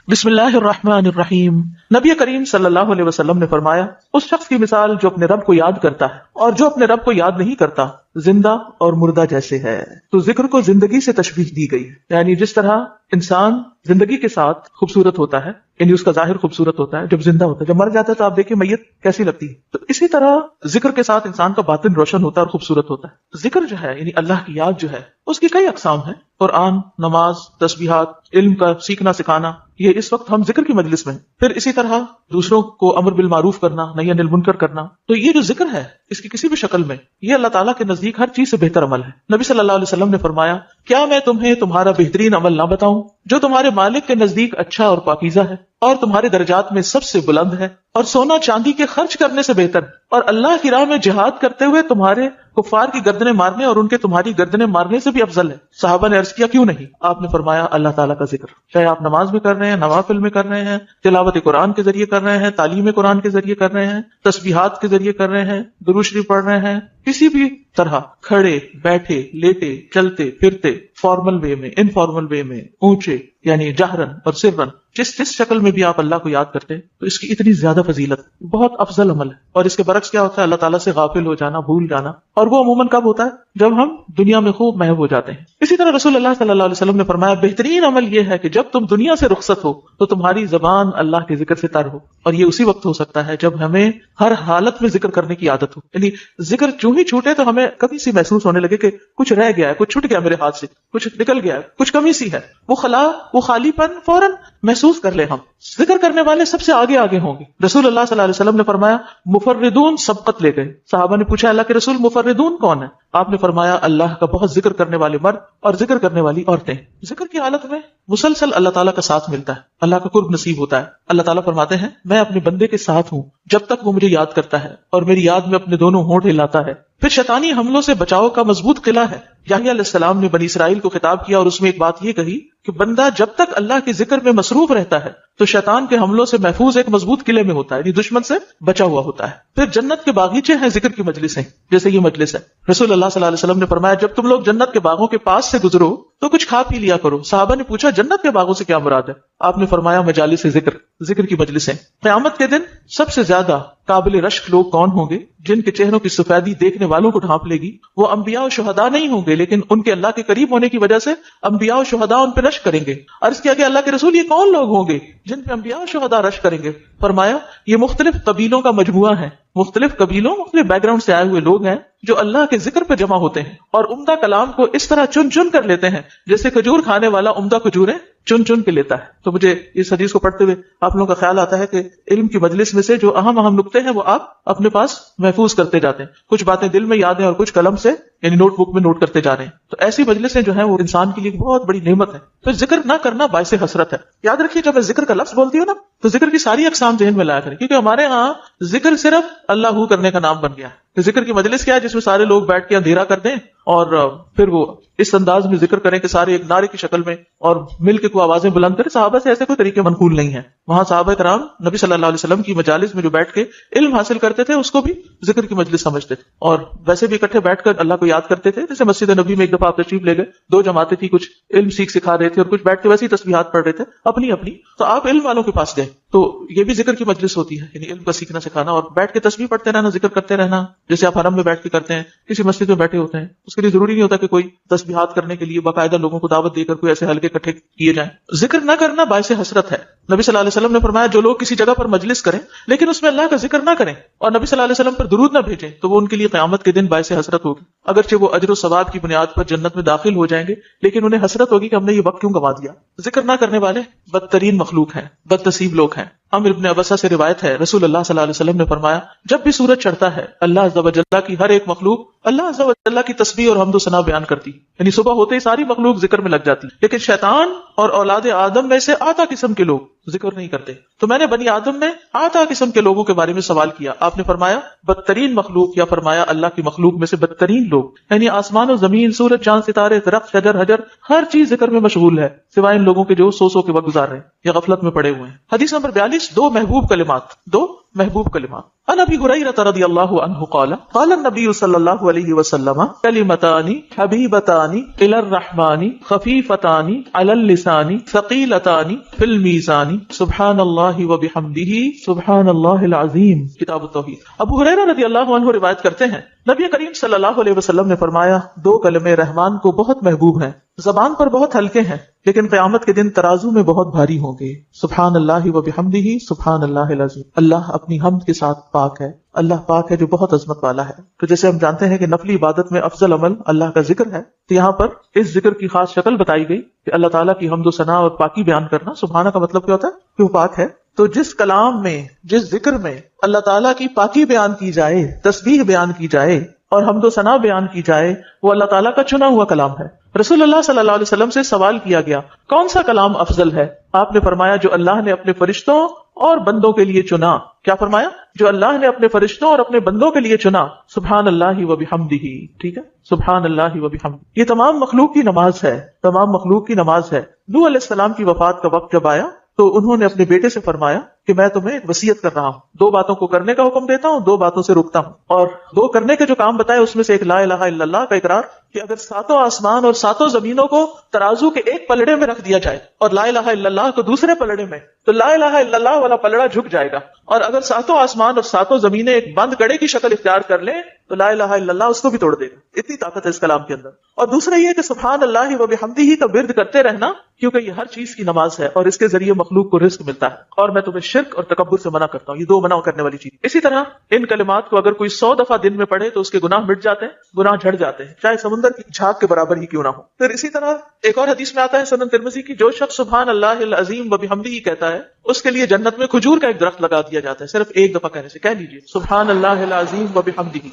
بسم اللہ الرحمن الرحیم۔ نبی کریم صلی اللہ علیہ وسلم نے فرمایا، اس شخص کی مثال جو اپنے رب کو یاد کرتا ہے اور جو اپنے رب کو یاد نہیں کرتا زندہ اور مردہ جیسے ہے۔ تو ذکر کو زندگی سے تشبیہ دی گئی ہے، یعنی جس طرح انسان زندگی کے ساتھ خوبصورت ہوتا ہے، یعنی اس کا ظاہر خوبصورت ہوتا ہے جب زندہ ہوتا ہے، جب مر جاتا ہے تو آپ دیکھیں میت کیسی لگتی ہے، تو اسی طرح ذکر کے ساتھ انسان کا باطن روشن ہوتا ہے اور خوبصورت ہوتا ہے۔ ذکر جو ہے یعنی اللہ کی یاد جو ہے اس کی کئی اقسام ہیں، قرآن، نماز، تسبیحات، علم کا سیکھنا سکھانا، یہ اس وقت ہم ذکر کی مجلس میں ہیں۔ پھر اسی طرح دوسروں کو امر بالمعروف کرنا، نہی عن المنکر کرنا، تو یہ جو ذکر ہے اس کی کسی بھی شکل میں یہ اللہ تعالیٰ کے نزدیک ہر چیز سے بہتر عمل ہے۔ نبی صلی اللہ علیہ وسلم نے فرمایا، کیا میں تمہیں تمہارا بہترین عمل نہ بتاؤں جو تمہارے مالک کے نزدیک اچھا اور پاکیزہ ہے اور تمہارے درجات میں سب سے بلند ہے اور سونا چاندی کے خرچ کرنے سے بہتر اور اللہ کی راہ میں جہاد کرتے ہوئے تمہارے کفار کی گردنیں مارنے اور ان کے تمہاری گردنیں مارنے سے بھی افضل ہے۔ صحابہ نے عرض کیا، کیوں نہیں؟ آپ نے فرمایا، اللہ تعالیٰ کا ذکر، چاہے آپ نماز میں کر رہے ہیں، نوافل میں کر رہے ہیں، تلاوت قرآن کے ذریعے کر رہے ہیں، تعلیم قرآن کے ذریعے کر رہے ہیں، تسبیحات کے ذریعے کر رہے ہیں، درود شریف پڑھ رہے ہیں، کسی بھی طرح کھڑے بیٹھے لیٹے چلتے پھرتے، فارمل وے میں، انفارمل وے میں، اونچے یعنی جہرن اور سرن، جس شکل میں بھی آپ اللہ کو یاد کرتے ہیں تو اس کی اتنی زیادہ فضیلت، بہت افضل عمل ہے۔ اور اس کے برعکس کیا ہوتا ہے؟ اللہ تعالیٰ سے غافل ہو جانا، بھول جانا، اور وہ عموماً کب ہوتا ہے؟ جب ہم دنیا میں خوب محو ہو جاتے ہیں۔ اسی طرح رسول اللہ صلی اللہ علیہ وسلم نے فرمایا، بہترین عمل یہ ہے کہ جب تم دنیا سے رخصت ہو تو تمہاری زبان اللہ کے ذکر سے تر ہو، اور یہ اسی وقت ہو سکتا ہے جب ہمیں ہر حالت میں ذکر کرنے کی عادت ہو، یعنی ذکر چوں ہی چھوٹے تو ہمیں کمی سی محسوس ہونے لگے کہ کچھ رہ گیا ہے، کچھ چھوٹ گیا میرے ہاتھ سے، کچھ نکل گیا ہے، کچھ کمی سی ہے، وہ خلا، وہ خالی پن فوراً محسوس کر لیں۔ ہم ذکر کرنے والے سب سے آگے آگے ہوں گے۔ رسول اللہ صلی اللہ علیہ وسلم نے فرمایا، مفردون سبقت لے گئے۔ صحابہ نے پوچھا، اللہ کے رسول مفردون کون ہے؟ آپ نے فرمایا، اللہ کا بہت ذکر کرنے والے مرد اور ذکر کرنے والی عورتیں۔ ذکر کی حالت میں مسلسل اللہ تعالیٰ کا ساتھ ملتا ہے، اللہ کا قرب نصیب ہوتا ہے۔ اللہ تعالیٰ فرماتے ہیں، میں اپنے بندے کے ساتھ ہوں جب تک وہ مجھے یاد کرتا ہے اور میری یاد میں اپنے دونوں ہونٹ ہلاتا ہے۔ پھر شیطانی حملوں سے بچاؤ کا مضبوط قلعہ ہے۔ یحییٰ علیہ السلام نے بنی اسرائیل کو خطاب کیا اور اس میں ایک بات یہ کہی کہ بندہ جب تک اللہ کے ذکر میں مصروف رہتا ہے تو شیطان کے حملوں سے محفوظ ایک مضبوط قلعے میں ہوتا ہے، یعنی دشمن سے بچا ہوا ہوتا ہے۔ پھر جنت کے باغیچے ہیں ذکر کی مجلسیں، جیسے یہ مجلس ہے۔ رسول اللہ صلی اللہ علیہ وسلم نے فرمایا، جب تم لوگ جنت کے باغوں کے پاس سے گزرو تو کچھ کھا پی لیا کرو۔ صحابہ نے پوچھا، جنت کے باغوں سے کیا مراد ہے؟ آپ نے فرمایا، مجالس ذکر، ذکر کی مجلسیں۔ قیامت کے دن سب سے زیادہ قابل رشک لوگ کون ہوں گے؟ جن کے چہروں کی سفیدی دیکھنے والوں کو ڈھانپ لے گی۔ وہ انبیاء و شہداء نہیں ہوں گے، لیکن ان کے اللہ کے قریب ہونے کی وجہ سے انبیاء و شہداء ان پہ رشک کریں گے۔ عرض کیا کہ اللہ کے رسول، یہ کون لوگ ہوں گے جن پہ انبیاء و شہداء رشک کریں گے؟ فرمایا، یہ مختلف قبیلوں کا مجموعہ ہے، مختلف قبیلوں، مختلف بیک گراؤنڈ سے آئے ہوئے لوگ ہیں جو اللہ کے ذکر پہ جمع ہوتے ہیں اور عمدہ کلام کو اس طرح چن چن کر لیتے ہیں جیسے کھجور کھانے والا عمدہ کھجوریں چن چن کے لیتا ہے۔ تو مجھے اس حدیث کو پڑھتے ہوئے آپ لوگوں کا خیال آتا ہے کہ علم کی مجلس میں سے جو اہم اہم نکتے ہیں وہ آپ اپنے پاس محفوظ کرتے جاتے ہیں، کچھ باتیں دل میں یاد ہیں اور کچھ قلم سے یعنی نوٹ بک میں نوٹ کرتے جا رہے ہیں۔ تو ایسی مجلسیں جو ہیں وہ انسان کے لیے بہت بڑی نعمت ہے۔ تو ذکر نہ کرنا باعث حسرت ہے۔ یاد رکھیے، جب میں ذکر کا لفظ بولتی ہوں نا تو ذکر کی ساری اقسام ذہن میں لایا کریں، کیونکہ ہمارے ہاں ذکر صرف اللہ ہو کرنے کا نام بن گیا ہے۔ ذکر کی مجلس کیا ہے؟ جس میں سارے لوگ بیٹھ کے اندھیرا کر دیں اور پھر وہ اس انداز میں ذکر کریں کہ سارے ایک نعرے کی شکل میں اور مل کے کوئی آوازیں بلند کریں۔ صحابہ سے ایسے کوئی طریقے منقول نہیں ہے۔ وہاں صحابہ کرام نبی صلی اللہ علیہ وسلم کی مجالس میں جو بیٹھ کے علم حاصل کرتے تھے اس کو بھی ذکر کی مجلس سمجھتے تھے، اور ویسے بھی اکٹھے بیٹھ کر اللہ کو یاد کرتے تھے۔ جیسے مسجد نبی میں ایک دفعہ آپ تشریف لے گئے، دو جماعتیں تھی، کچھ علم سیکھ سکھا رہے تھے اور کچھ بیٹھ کے ویسے ہی تسبیحات پڑھ رہے تھے اپنی اپنی، تو آپ علم والوں کے پاس گئے تو یہ بھی ذکر کی مجلس ہوتی ہے، یعنی علم کا سیکھنا سکھانا اور بیٹھ کے تسبیح پڑھتے رہنا، ذکر کرتے رہنا، جیسے آپ حرم میں بیٹھ کے کرتے ہیں، کسی مسجد میں بیٹھے ہوتے ہیں۔ اس کے لیے ضروری نہیں ہوتا کہ کوئی تسبیحات کرنے کے لیے باقاعدہ لوگوں کو دعوت دے کر کوئی ایسے حلقے اکٹھے کیے جائیں۔ ذکر نہ کرنا باعث حسرت ہے۔ نبی صلی اللہ علیہ وسلم نے فرمایا، جو لوگ کسی جگہ پر مجلس کریں لیکن اس میں اللہ کا ذکر نہ کریں اور نبی صلی اللہ علیہ وسلم پر درود نہ بھیجیں تو وہ ان کے لیے قیامت کے دن باعث حسرت ہوگی۔ اگرچہ وہ اجر و ثواب کی بنیاد پر جنت میں داخل ہو جائیں گے لیکن انہیں حسرت ہوگی کہ ہم نے یہ وقت کیوں گنوا دیا۔ ذکر نہ کرنے والے بدترین مخلوق ہیں، بد نصیب لوگ ہیں۔ عمرو بن ابسہ سے روایت ہے، رسول اللہ صلی اللہ علیہ وسلم نے فرمایا، جب بھی سورج چڑھتا ہے اللہ عز و جل کی ہر ایک مخلوق اللہ عز و جل کی تسبیح اور حمد و ثنا بیان کرتی، یعنی صبح ہوتے ہی ساری مخلوق ذکر میں لگ جاتی، لیکن شیطان اور اولاد آدم میں سے آدھا قسم کے لوگ ذکر نہیں کرتے۔ تو میں نے بنی آدم میں آدھا قسم کے لوگوں کے بارے میں سوال کیا، آپ نے فرمایا بدترین مخلوق، یا فرمایا اللہ کی مخلوق میں سے بدترین لوگ، یعنی آسمان و زمین، سورج چاند ستارے، درخت شجر حجر، ہر چیز ذکر میں مشغول ہے سوائے ان لوگوں کے جو سو کے وقت گزار رہے ہیں یا غفلت میں پڑے ہوئے ہیں۔ حدیث نمبر 42 دو محبوب کلمات. عن ابی ہریرہ رضی اللہ عنہ قال قال النبی صلی اللہ علیہ وسلم کلمتان حبیبتان الی الرحمن خفیفتان علی اللسان ثقیلتان فی المیزان سبحان اللہ وبحمدہ سبحان اللہ العظیم. کتاب التوحید. ابو ہریرہ رضی اللہ عنہ روایت کرتے ہیں نبی کریم صلی اللہ علیہ وسلم نے فرمایا دو کلمے رحمان کو بہت محبوب ہیں، زبان پر بہت ہلکے ہیں لیکن قیامت کے دن ترازو میں بہت بھاری ہوں گے. سبحان اللہ وبحمدہ سبحان اللہ العظیم. اللہ اپنی حمد کے ساتھ پاک ہے، اللہ پاک ہے جو بہت عظمت والا ہے. تو جیسے ہم جانتے ہیں کہ نفلی عبادت میں افضل عمل اللہ کا ذکر ہے، تو یہاں پر اس ذکر کی خاص شکل بتائی گئی کہ اللہ تعالیٰ کی حمد و ثنا اور پاکی بیان کرنا. سبحانہ کا مطلب کیا ہوتا ہے؟ کہ وہ پاک ہے. تو جس کلام میں، جس ذکر میں اللہ تعالیٰ کی پاکی بیان کی جائے، تسبیح بیان کی جائے اور حمد و ثنا بیان کی جائے، وہ اللہ تعالیٰ کا چنا ہوا کلام ہے. رسول اللہ صلی اللہ علیہ وسلم سے سوال کیا گیا کون سا کلام افضل ہے؟ آپ نے فرمایا جو اللہ نے اپنے فرشتوں اور بندوں کے لیے چنا. کیا فرمایا؟ جو اللہ نے اپنے فرشتوں اور اپنے بندوں کے لیے چنا. سبحان اللہ وبحمدہ. ٹھیک ہے، سبحان اللہ وبحمدہ. یہ تمام مخلوق کی نماز ہے، تمام مخلوق کی نماز ہے. نوح علیہ السلام کی وفات کا وقت جب آیا تو انہوں نے اپنے بیٹے سے فرمایا کہ میں تمہیں ایک وصیت کر رہا ہوں، دو باتوں کو کرنے کا حکم دیتا ہوں، دو باتوں سے روکتا ہوں. اور دو کرنے کے جو کام بتائے اس میں سے ایک لا الہ الا اللہ کا اقرار، کہ اگر ساتوں آسمان اور ساتوں زمینوں کو ترازو کے ایک پلڑے میں رکھ دیا جائے اور لا الہ الا اللہ کو دوسرے پلڑے میں، تو لا الہ الا اللہ والا پلڑا جھک جائے گا. اور اگر ساتوں آسمان اور ساتوں زمینیں ایک بند کڑے کی شکل اختیار کر لیں تو لا الہ الا اللہ اس کو بھی توڑ دے گا. اتنی طاقت ہے اس کلام کے اندر. اور دوسرا یہ کہ سبحان اللہ وبحمدہ کا ورد کرتے رہنا، کیونکہ یہ ہر چیز کی نماز ہے اور اس کے ذریعے مخلوق کو رزق ملتا ہے. اور میں تمہیں شرک اور تکبر سے منع کرتا ہوں. یہ دو منع کرنے والی چیز. اسی طرح ان کلمات کو اگر کوئی 100 دفعہ دن میں پڑھے تو اس کے گناہ مٹ جاتے ہیں، گناہ جھڑ جاتے ہیں، چاہے سمندر کی جھاگ کے برابر ہی کیوں نہ ہو. پھر اسی طرح ایک اور حدیث میں آتا ہے سنن ترمذی کی، جو شخص سبحان اللہ العظیم وبحمدہ کہتا ہے اس کے لیے جنت میں کھجور کا ایک درخت لگا دیا جاتا ہے، صرف ایک دفعہ کہنے سے. کہہ لیجیے سبحان اللہ العظیم وبحمدہ.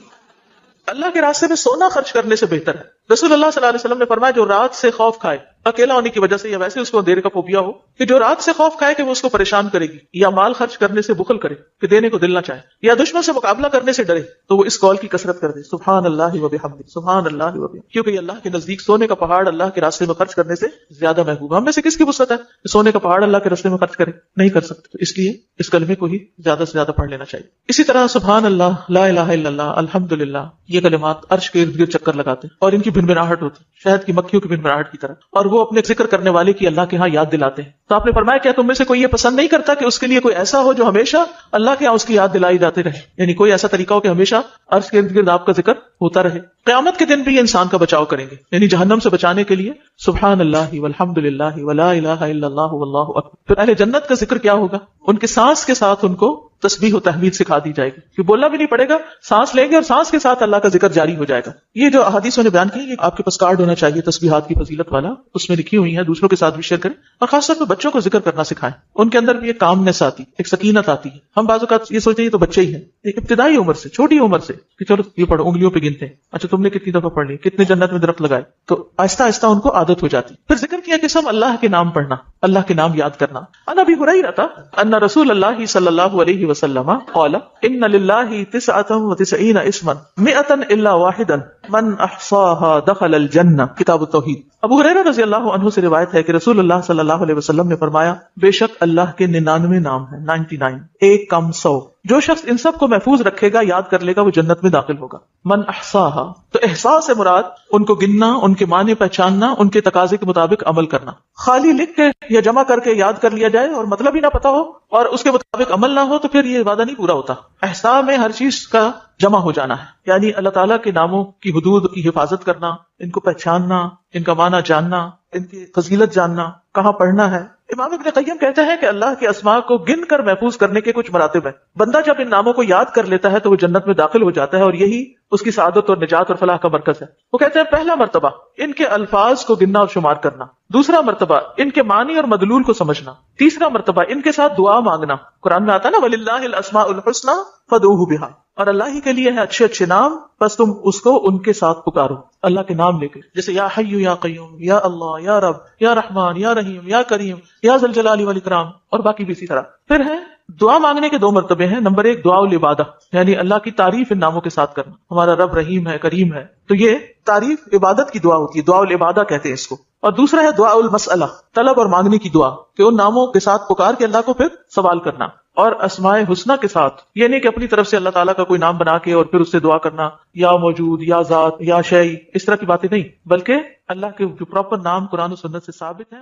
اللہ کے راستے میں سونا خرچ کرنے سے بہتر ہے. رسول اللہ صلی اللہ علیہ وسلم نے فرمایا جو رات سے خوف کھائے، اکیلا ہونے کی وجہ سے یا ویسے اس کو اندھیرے کا فوبیا ہو، کہ جو رات سے خوف کھائے کہ وہ اس کو پریشان کرے گی، یا مال خرچ کرنے سے بخل کرے کہ دینے کو دل نہ چاہے، یا دشمن سے مقابلہ کرنے سے ڈرے، تو وہ اس قول کی کثرت کر دے سبحان اللہ وبحمدہ سبحان اللہ وبحمدہ. کیونکہ یہ اللہ کے نزدیک سونے کا پہاڑ اللہ کے راستے میں خرچ کرنے سے زیادہ محبوب. ہم میں سے کس کی وسعت ہے کہ سونے کا پہاڑ اللہ کے راستے میں خرچ کرے؟ نہیں کر سکتے. تو اس لیے اس کلمے کو ہی زیادہ سے زیادہ پڑھ لینا چاہیے. اسی طرح سبحان اللہ، لا الہ الا اللہ، الحمدللہ، یہ کلمات عرش کے ارد گرد چکر لگاتے ہیں اور ان کی بھنبھناہٹ ہوتی ہے شہد کی مکھیوں کی بھنبھناہٹ کی طرح، اور وہ اپنے ذکر کرنے والے کی اللہ کے ہاں یاد دلاتے ہیں. تو آپ نے فرمایا کیا تم میں سے کوئی یہ پسند نہیں کرتا کہ اس کے لیے کوئی ایسا ہو جو ہمیشہ اللہ کے ہاں اس کی یاد دلائی جاتے رہے؟ یعنی کوئی ایسا طریقہ ہو کہ ہمیشہ عرش کے ارد گرد آپ کا ذکر ہوتا رہے. قیامت کے دن بھی یہ انسان کا بچاؤ کریں گے، یعنی جہنم سے بچانے کے لیے سبحان اللہ والحمدللہ ولا الہ الا اللہ واللہ اکبر. پھر اہل جنت کا ذکر کیا ہوگا؟ ان کے سانس کے ساتھ ان کو تسبیح و تحمید سکھا دی جائے گی کہ بولنا بھی نہیں پڑے گا، سانس لیں گے اور سانس کے ساتھ اللہ کا ذکر جاری ہو جائے گا. یہ جو احادیثوں نے بیان کی ہے، آپ کے پاس کارڈ ہونا چاہیے تسبیحات کی فضیلت والا، اس میں لکھی ہوئی ہیں، دوسروں کے ساتھ بھی شیئر کریں. اور خاص طور پہ بچوں کو ذکر کرنا سکھائیں، ان کے اندر بھی ایک کامنس آتی ہے، ایک سکینت آتی ہے. ہم بعض اوقات یہ سوچتے ہیں یہ تو بچے ہی ہیں، ایک ابتدائی عمر سے، چھوٹی عمر سے، کہ چلو یہ پڑھو، انگلیوں پہ گنتے ہیں، اچھا تم نے کتنی دفعہ پڑھ لی، کتنے جنت میں درخت لگائے، تو آہستہ آہستہ ان کو عادت ہو جاتی. پھر ذکر کیا کہ سب اللہ کے نام پڑھنا، اللہ کے نام یاد کرنا. عن ابی ہریرہ ان رسول اللہ صلی اللہ علیہ وسلم قال ان للہ 99 اسما 100 الا واحدا من احصاها دخل الجنہ. کتاب التوحید. ابو ہریرہ رضی اللہ عنہ سے روایت ہے کہ رسول اللہ صلی اللہ علیہ وسلم نے فرمایا بے شک اللہ کے 99 نام ہیں، 99، ایک کم 100. جو شخص ان سب کو محفوظ رکھے گا، یاد کر لے گا، وہ جنت میں داخل ہوگا. من احصاها، تو احصاء سے مراد ان کو گننا، ان کے معنی پہچاننا، ان کے تقاضے کے مطابق عمل کرنا. خالی لکھ کے یا جمع کر کے یاد کر لیا جائے اور مطلب ہی نہ پتا ہو اور اس کے مطابق عمل نہ ہو تو پھر یہ وعدہ نہیں پورا ہوتا. احصاء میں ہر چیز کا جمع ہو جانا ہے، یعنی اللہ تعالیٰ کے ناموں کی حدود کی حفاظت کرنا، ان کو پہچاننا، ان کا معنی جاننا، ان کی فضیلت جاننا، کہاں پڑھنا ہے. امام ابن قیم کہتے ہیں کہ اللہ کے اسماء کو گن کر محفوظ کرنے کے کچھ مراتب ہیں. بندہ جب ان ناموں کو یاد کر لیتا ہے تو وہ جنت میں داخل ہو جاتا ہے، اور یہی اس کی سعادت اور نجات اور فلاح کا مرکز ہے. وہ کہتے ہیں پہلا مرتبہ ان کے الفاظ کو گننا اور شمار کرنا، دوسرا مرتبہ ان کے معنی اور مدلول کو سمجھنا، تیسرا مرتبہ ان کے ساتھ دعا مانگنا. قرآن میں آتا ہے نا وَلِلَّهِ الْأَسْمَاءُ الْحُسْنَى فَادْعُوهُ بِهَا، اور اللہ ہی کے لیے ہے اچھے اچھے نام، بس تم اس کو ان کے ساتھ پکارو، اللہ کے نام لے کے. جیسے یا حی یا قیوم، یا اللہ، یا رب، یا رحمان، یا رحیم، یا کریم، یا ذی الجلال والاکرام، اور باقی بھی اسی طرح. پھر ہے دعا مانگنے کے 2 مرتبے ہیں. نمبر 1 دعا العبادہ، یعنی اللہ کی تعریف ان ناموں کے ساتھ کرنا. ہمارا رب رحیم ہے، کریم ہے، تو یہ تعریف عبادت کی دعا ہوتی ہے، دعا العبادہ کہتے ہیں اس کو. اور دوسرا ہے دعا المسئلہ، طلب اور مانگنے کی دعا، کہ ان ناموں کے ساتھ پکار کے اللہ کو پھر سوال کرنا. اور اسماء حسنہ کے ساتھ، یہ نہیں کہ اپنی طرف سے اللہ تعالیٰ کا کوئی نام بنا کے اور پھر اس سے دعا کرنا، یا موجود، یا ذات، یا شیء، اس طرح کی باتیں نہیں، بلکہ اللہ کے جو پراپر نام قرآن و سنت سے ثابت ہیں